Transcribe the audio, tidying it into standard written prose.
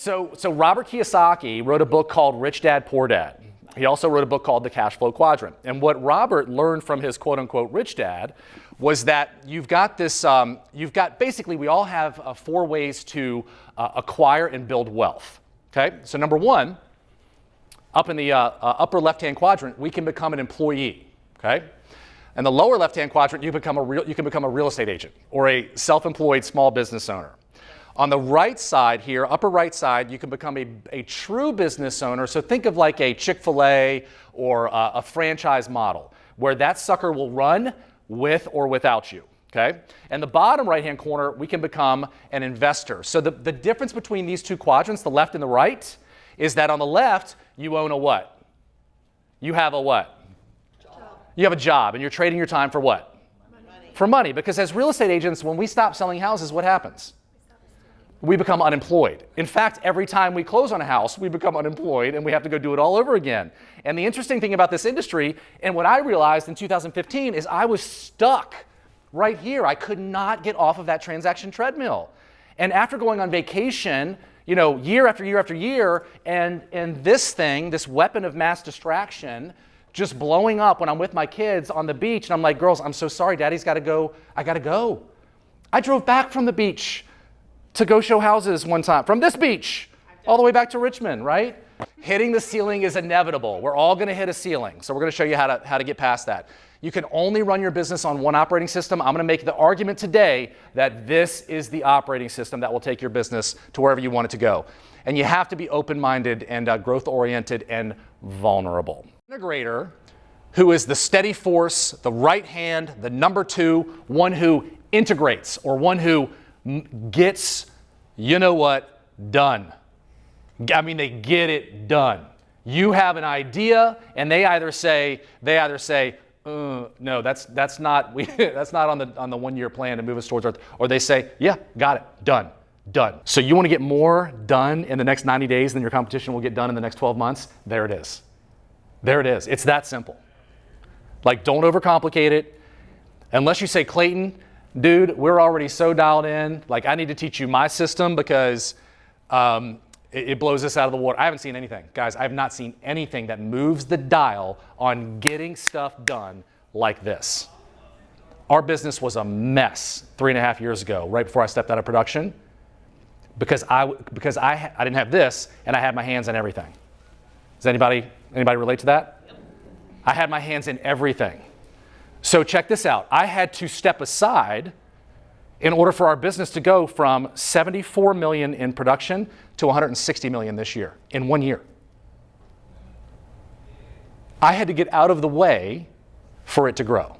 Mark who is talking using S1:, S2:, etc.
S1: So Robert Kiyosaki wrote a book called Rich Dad, Poor Dad. He also wrote a book called The Cash Flow Quadrant. And what Robert learned from his quote unquote rich dad was that you've got this, basically we all have 4 ways to acquire and build wealth. Okay, so number 1, up in the upper left-hand quadrant, we can become an employee. Okay, and the lower left-hand quadrant, you can become a real estate agent or a self-employed small business owner. On the right side here, upper right side, you can become a true business owner. So think of like a Chick-fil-A or a franchise model where that sucker will run with or without you. Okay? And the bottom right-hand corner, we can become an investor. So the difference between these 2 quadrants, the left and the right, is that on the left, you own a what? You have a what? Job. You have a job, and you're trading your time for what? Money. For money. Because as real estate agents, when we stop selling houses, what happens? We become unemployed. In fact, every time we close on a house, we become unemployed and we have to go do it all over again. And the interesting thing about this industry, and what I realized in 2015, is I was stuck right here. I could not get off of that transaction treadmill. And after going on vacation, year after year after year, and this thing, this weapon of mass distraction, just blowing up when I'm with my kids on the beach, and I'm like, girls, I'm so sorry, Daddy's got to go. I got to go. I drove back from the beach to go show houses one time, from this beach all the way back to Richmond, right? Hitting the ceiling is inevitable. We're all gonna hit a ceiling. So we're gonna show you how to get past that. You can only run your business on one operating system. I'm gonna make the argument today that this is the operating system that will take your business to wherever you want it to go. And you have to be open-minded and growth-oriented and vulnerable. Integrator, who is the steady force, the right hand, the number 2, one who integrates or one who gets, done. I mean, they get it done. You have an idea, and they either say, no, that's not on the 1-year plan to move us towards Earth, or they say, yeah, got it, done. So you want to get more done in the next 90 days than your competition will get done in the next 12 months? There it is. It's that simple. Like, don't overcomplicate it. Unless you say, Clayton, dude, we're already so dialed in. Like, I need to teach you my system because it blows us out of the water. I haven't seen anything. Guys, I have not seen anything that moves the dial on getting stuff done like this. Our business was a mess 3.5 years ago, right before I stepped out of production, because I didn't have this, and I had my hands in everything. Does anybody relate to that? Yep. I had my hands in everything. So check this out. I had to step aside in order for our business to go from $74 million in production to $160 million this year, in 1 year. I had to get out of the way for it to grow.